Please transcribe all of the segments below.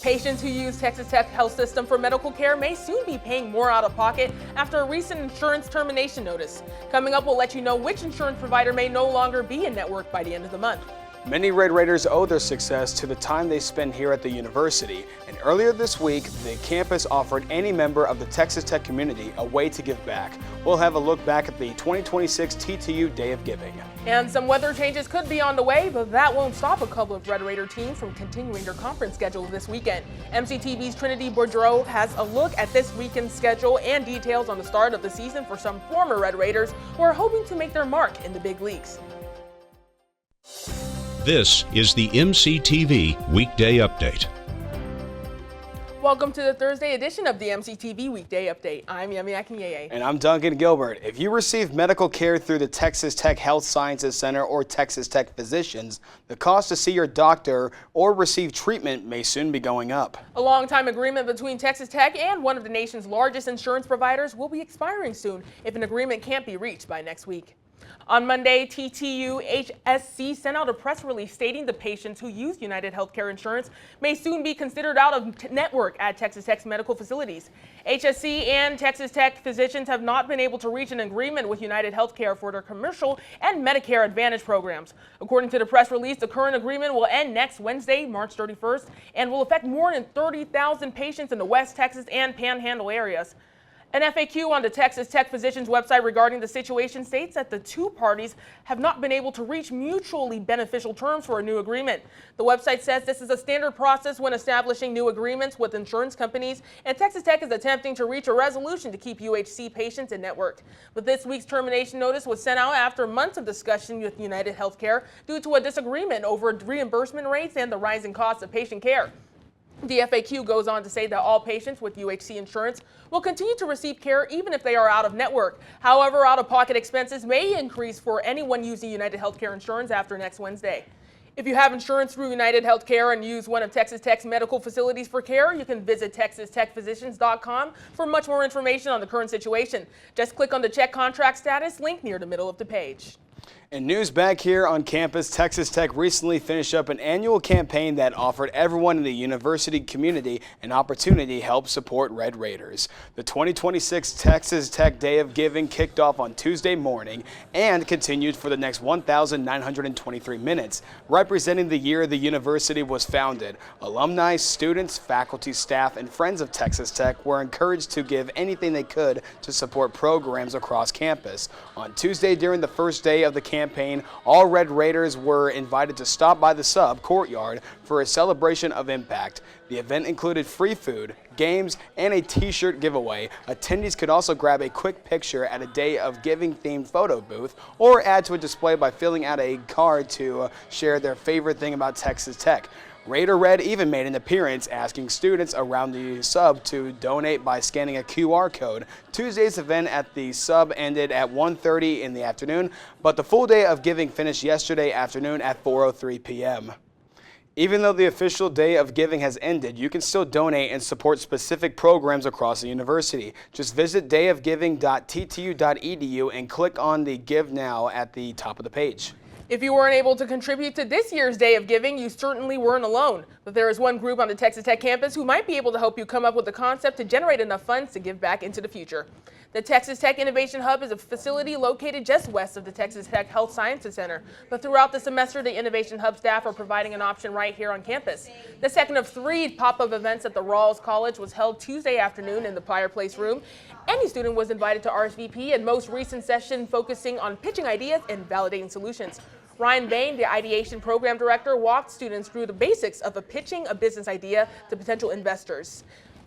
Patients who use Texas Tech Health System for medical care may soon be paying more out of pocket after a recent insurance termination notice. Coming up, we'll let you know which insurance provider may no longer be in network by the end of the month. Many Red Raiders owe their success to the time they spend here at the university, and earlier this week, the campus offered any member of the Texas Tech community a way to give back. We'll have a look back at the 2026 TTU Day of Giving. And some weather changes could be on the way, but that won't stop a couple of Red Raider teams from continuing their conference schedule this weekend. MCTV's Trinity Boudreaux has a look at this weekend's schedule and details on the start of the season for some former Red Raiders who are hoping to make their mark in the big leagues. This is the MCTV Weekday Update. Welcome to the Thursday edition of the MCTV Weekday Update. I'm Yemi Akinyeye. And I'm Duncan Gilbert. If you receive medical care through the Texas Tech Health Sciences Center or Texas Tech physicians, the cost to see your doctor or receive treatment may soon be going up. A long-time agreement between Texas Tech and one of the nation's largest insurance providers will be expiring soon if an agreement can't be reached by next week. On Monday, TTU HSC sent out a press release stating the patients who use United Healthcare insurance may soon be considered out of network at Texas Tech's medical facilities. HSC and Texas Tech physicians have not been able to reach an agreement with United Healthcare for their commercial and Medicare Advantage programs. According to the press release, the current agreement will end next Wednesday, March 31st, and will affect more than 30,000 patients in the West Texas and Panhandle areas. An FAQ on the Texas Tech physicians website regarding the situation states that the two parties have not been able to reach mutually beneficial terms for a new agreement. The website says this is a standard process when establishing new agreements with insurance companies, and Texas Tech is attempting to reach a resolution to keep UHC patients in network. But this week's termination notice was sent out after months of discussion with United Healthcare due to a disagreement over reimbursement rates and the rising costs of patient care. The FAQ goes on to say that all patients with UHC insurance will continue to receive care even if they are out of network. However, out-of-pocket expenses may increase for anyone using United Healthcare insurance after next Wednesday. If you have insurance through United Healthcare and use one of Texas Tech's medical facilities for care, you can visit texastechphysicians.com for much more information on the current situation. Just click on the Check Contract Status link near the middle of the page. In news back here on campus, Texas Tech recently finished up an annual campaign that offered everyone in the university community an opportunity to help support Red Raiders. The 2026 Texas Tech Day of Giving kicked off on Tuesday morning and continued for the next 1,923 minutes, representing the year the university was founded. Alumni, students, faculty, staff, and friends of Texas Tech were encouraged to give anything they could to support programs across campus. On Tuesday, during the first day of the campaign, all Red Raiders were invited to stop by the sub courtyard for a celebration of impact. The event included free food, games, and a t-shirt giveaway. Attendees could also grab a quick picture at a Day of Giving themed photo booth or add to a display by filling out a card to share their favorite thing about Texas Tech. Raider Red even made an appearance asking students around the sub to donate by scanning a QR code. Tuesday's event at the sub ended at 1:30 in the afternoon, but the full day of giving finished yesterday afternoon at 4:03 p.m. Even though the official Day of Giving has ended, you can still donate and support specific programs across the university. Just visit dayofgiving.ttu.edu and click on the Give Now at the top of the page. If you weren't able to contribute to this year's Day of Giving, you certainly weren't alone. But there is one group on the Texas Tech campus who might be able to help you come up with a concept to generate enough funds to give back into the future. The Texas Tech Innovation Hub is a facility located just west of the Texas Tech Health Sciences Center. But throughout the semester, the Innovation Hub staff are providing an option right here on campus. The second of 3 pop-up events at the Rawls College was held Tuesday afternoon in the Fireplace Room. Any student was invited to RSVP, and most recent session focusing on pitching ideas and validating solutions. Ryan Bain, the Ideation Program Director, walked students through the basics of pitching a business idea to potential investors,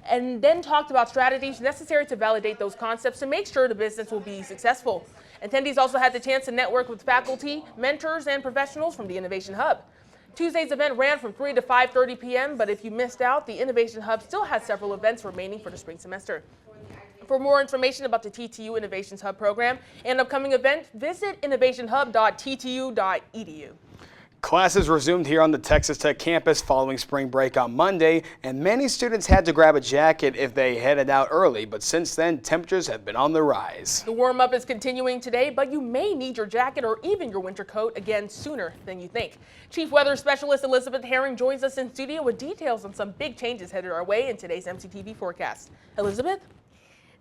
and then talked about strategies necessary to validate those concepts to make sure the business will be successful. Attendees also had the chance to network with faculty, mentors, and professionals from the Innovation Hub. Tuesday's event ran from 3 to 5:30 p.m., but if you missed out, the Innovation Hub still has several events remaining for the spring semester. For more information about the TTU Innovations Hub program and upcoming event, visit innovationhub.ttu.edu. Classes resumed here on the Texas Tech campus following spring break on Monday, and many students had to grab a jacket if they headed out early, but since then, temperatures have been on the rise. The warm-up is continuing today, but you may need your jacket or even your winter coat again sooner than you think. Chief Weather Specialist Elisabeth Herring joins us in studio with details on some big changes headed our way in today's MCTV forecast. Elizabeth?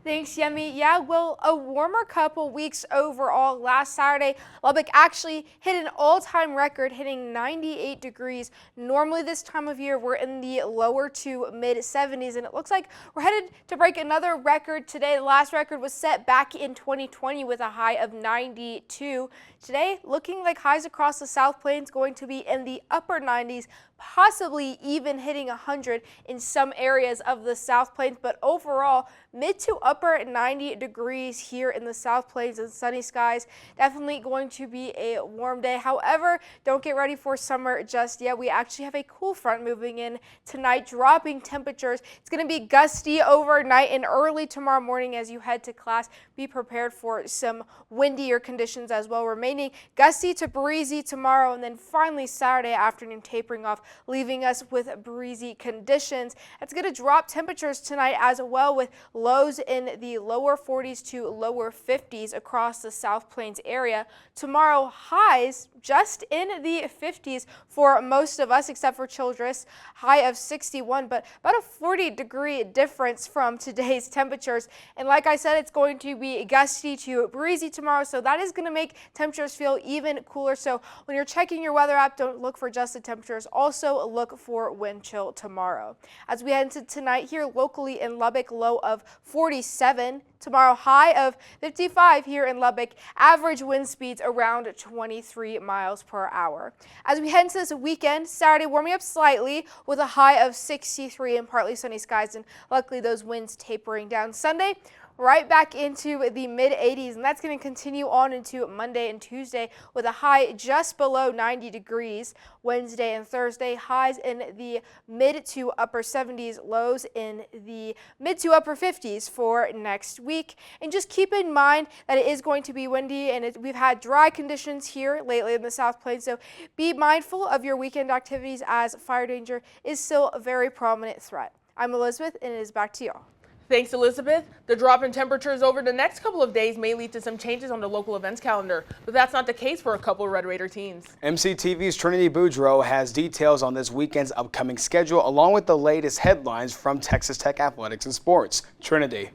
Thanks, Yemi. Yeah, well, a warmer couple weeks overall. Last Saturday, Lubbock actually hit an all-time record, hitting 98 degrees. Normally this time of year, we're in the lower to mid-70s, and it looks like we're headed to break another record today. The last record was set back in 2020 with a high of 92. Today, looking like highs across the South Plains going to be in the upper 90s, possibly even hitting 100 in some areas of the South Plains, but overall, mid to upper 90 degrees here in the South Plains and sunny skies. Definitely going to be a warm day. However, don't get ready for summer just yet. We actually have a cool front moving in tonight, dropping temperatures. It's going to be gusty overnight and early tomorrow morning as you head to class. Be prepared for some windier conditions as well, remaining gusty to breezy tomorrow, and then finally Saturday afternoon tapering off, leaving us with breezy conditions. It's going to drop temperatures tonight as well, with lows in the lower 40s to lower 50s across the South Plains area. Tomorrow, highs just in the 50s for most of us except for Childress, high of 61, but about a 40-degree difference from today's temperatures. And like I said, it's going to be gusty to breezy tomorrow, so that is going to make temperatures feel even cooler. So when you're checking your weather app, don't look for just the temperatures. Also look for wind chill tomorrow. As we head into tonight here locally in Lubbock, low of 47. Tomorrow, high of 55 here in Lubbock. Average wind speeds around 23 miles per hour. As we head into this weekend, Saturday warming up slightly with a high of 63 and partly sunny skies, and luckily those winds tapering down. Sunday, right back into the mid-80s, and that's going to continue on into Monday and Tuesday with a high just below 90 degrees. Wednesday and Thursday, highs in the mid to upper 70s, lows in the mid to upper 50s for next week. And just keep in mind that it is going to be windy, and we've had dry conditions here lately in the South Plains, so be mindful of your weekend activities as fire danger is still a very prominent threat. I'm Elizabeth, and it is back to y'all. Thanks, Elizabeth. The drop in temperatures over the next couple of days may lead to some changes on the local events calendar, but that's not the case for a couple of Red Raider teams. MCTV's Trinity Boudreaux has details on this weekend's upcoming schedule, along with the latest headlines from Texas Tech athletics and sports. Trinity.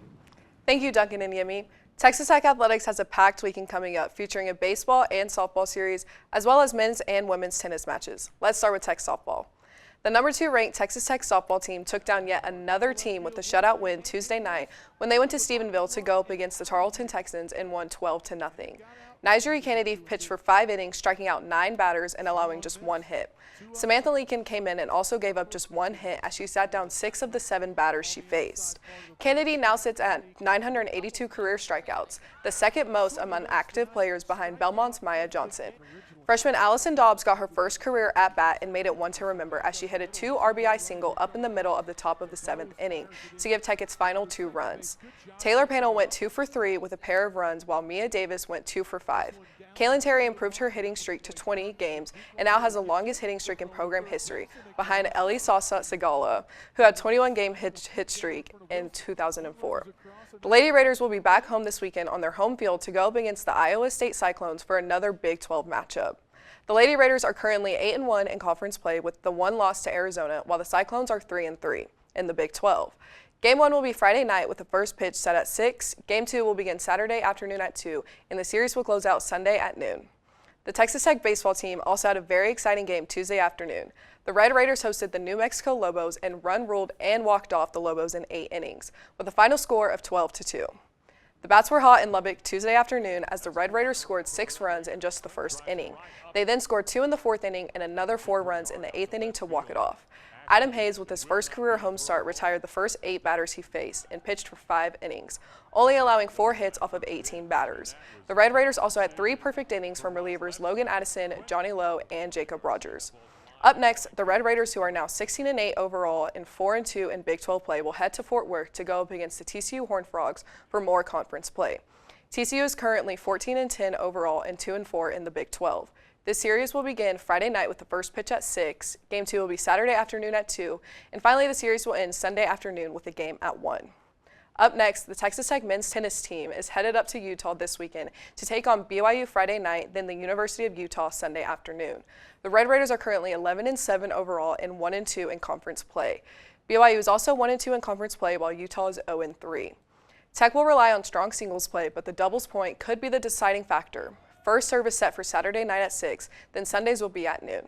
Thank you, Duncan and Yemi. Texas Tech Athletics has a packed weekend coming up, featuring a baseball and softball series, as well as men's and women's tennis matches. Let's start with Tech softball. The number 2 ranked Texas Tech softball team took down yet another team with a shutout win Tuesday night when they went to Stephenville to go up against the Tarleton Texans and won 12-0. Nigeri Kennedy pitched for 5 innings, striking out 9 batters and allowing just 1 hit. Samantha Leakin came in and also gave up just 1 hit as she sat down 6 of the 7 batters she faced. Kennedy now sits at 982 career strikeouts, the second most among active players behind Belmont's Maya Johnson. Freshman Allison Dobbs got her first career at-bat and made it one to remember as she hit a 2 RBI single up in the middle of the top of the 7th inning to give Tech its final 2 runs. Taylor Panel went 2 for 3 with a pair of runs, while Mia Davis went 2 for 5. Kaylin Terry improved her hitting streak to 20 games and now has the longest hitting streak in program history, behind Ellie Sasa Segala, who had 21-game hit streak in 2004. The Lady Raiders will be back home this weekend on their home field to go up against the Iowa State Cyclones for another Big 12 matchup. The Lady Raiders are currently 8-1 in conference play with the 1 loss to Arizona, while the Cyclones are 3-3 in the Big 12. Game 1 will be Friday night with the first pitch set at 6. Game 2 will begin Saturday afternoon at 2, and the series will close out Sunday at noon. The Texas Tech baseball team also had a very exciting game Tuesday afternoon. The Red Raiders hosted the New Mexico Lobos and run-ruled and walked off the Lobos in 8 innings, with a final score of 12-2. The bats were hot in Lubbock Tuesday afternoon as the Red Raiders scored 6 runs in just the first inning. They then scored 2 in the 4th inning and another 4 runs in the 8th inning to walk it off. Adam Hayes, with his first career home start, retired the first 8 batters he faced and pitched for 5 innings, only allowing 4 hits off of 18 batters. The Red Raiders also had 3 perfect innings from relievers Logan Addison, Johnny Lowe, and Jacob Rogers. Up next, the Red Raiders, who are now 16-8 overall and 4-2 in Big 12 play, will head to Fort Worth to go up against the TCU Horned Frogs for more conference play. TCU is currently 14-10 overall and 2-4 in the Big 12. This series will begin Friday night with the first pitch at 6, Game 2 will be Saturday afternoon at 2, and finally the series will end Sunday afternoon with a game at 1. Up next, the Texas Tech men's tennis team is headed up to Utah this weekend to take on BYU Friday night, then the University of Utah Sunday afternoon. The Red Raiders are currently 11-7 overall and 1-2 in conference play. BYU is also 1-2 in conference play, while Utah is 0-3. Tech will rely on strong singles play, but the doubles point could be the deciding factor. First serve is set for Saturday night at 6, then Sundays will be at noon.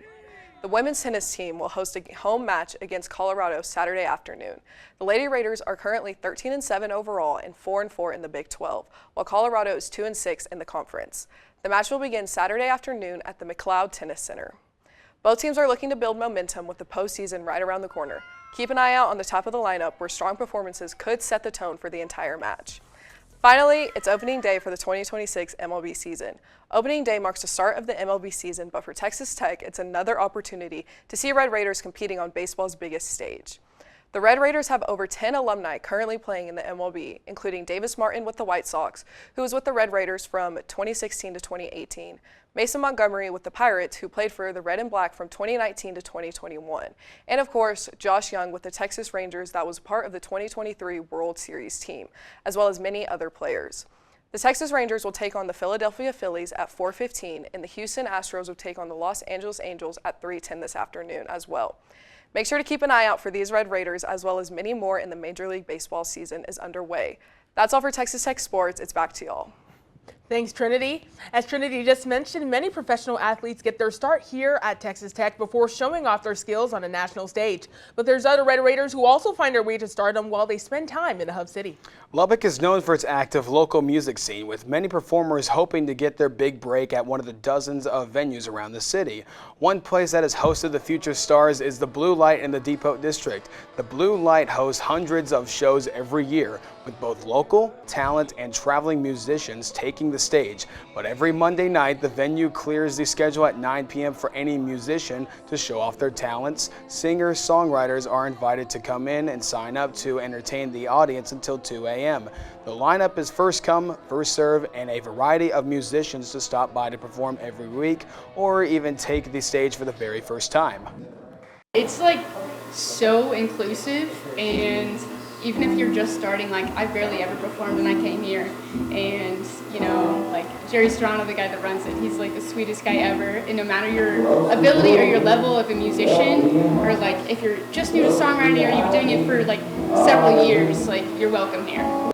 The women's tennis team will host a home match against Colorado Saturday afternoon. The Lady Raiders are currently 13-7 overall and 4-4 in the Big 12, while Colorado is 2-6 in the conference. The match will begin Saturday afternoon at the McLeod Tennis Center. Both teams are looking to build momentum with the postseason right around the corner. Keep an eye out on the top of the lineup, where strong performances could set the tone for the entire match. Finally, it's opening day for the 2026 MLB season. Opening day marks the start of the MLB season, but for Texas Tech, it's another opportunity to see Red Raiders competing on baseball's biggest stage. The Red Raiders have over 10 alumni currently playing in the MLB, including Davis Martin with the White Sox, who was with the Red Raiders from 2016 to 2018, Mason Montgomery with the Pirates, who played for the Red and Black from 2019 to 2021, and of course, Josh Young with the Texas Rangers that was part of the 2023 World Series team, as well as many other players. The Texas Rangers will take on the Philadelphia Phillies at 4:15, and the Houston Astros will take on the Los Angeles Angels at 3:10 this afternoon as well. Make sure to keep an eye out for these Red Raiders, as well as many more in the Major League Baseball season is underway. That's all for Texas Tech Sports. It's back to y'all. Thanks, Trinity. As Trinity just mentioned, many professional athletes get their start here at Texas Tech before showing off their skills on a national stage. But there's other Red Raiders who also find their way to stardom while they spend time in the Hub City. Lubbock is known for its active local music scene, with many performers hoping to get their big break at one of the dozens of venues around the city. One place that has hosted the future stars is the Blue Light in the Depot District. The Blue Light hosts hundreds of shows every year, with both local, talent, and traveling musicians taking the stage. But every Monday night, the venue clears the schedule at 9 p.m. for any musician to show off their talents. Singers, songwriters are invited to come in and sign up to entertain the audience until 2 a.m. The lineup is first come, first serve, and a variety of musicians to stop by to perform every week or even take the stage for the very first time. It's like so inclusive, and even if you're just starting, like I barely ever performed when I came here, and you know, like Jerry Serrano, the guy that runs it, he's like the sweetest guy ever, and no matter your ability or your level of a musician, or like if you're just new to songwriting or you've been doing it for like several years, like you're welcome here.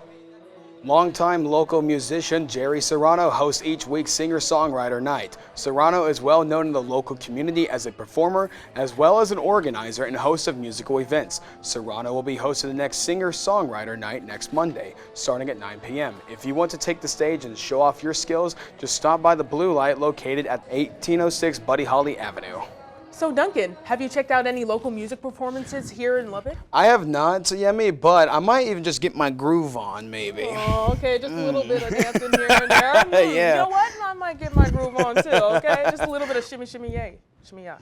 Longtime local musician Jerry Serrano hosts each week's singer-songwriter night. Serrano is well known in the local community as a performer, as well as an organizer and host of musical events. Serrano will be hosting the next singer-songwriter night next Monday, starting at 9 p.m. If you want to take the stage and show off your skills, just stop by the Blue Light located at 1806 Buddy Holly Avenue. So Duncan, have you checked out any local music performances here in Lubbock? I have not, Yemi, but I might even just get my groove on, maybe. Oh, okay, just a little bit of dancing here and there. Yeah. You know what? I might get my groove on too, okay? Just a little bit of shimmy, shimmy, yay. Shimmy, yeah.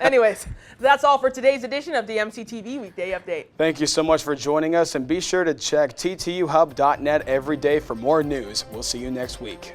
Anyways, that's all for today's edition of the MCTV Weekday Update. Thank you so much for joining us, and be sure to check ttuhub.net every day for more news. We'll see you next week.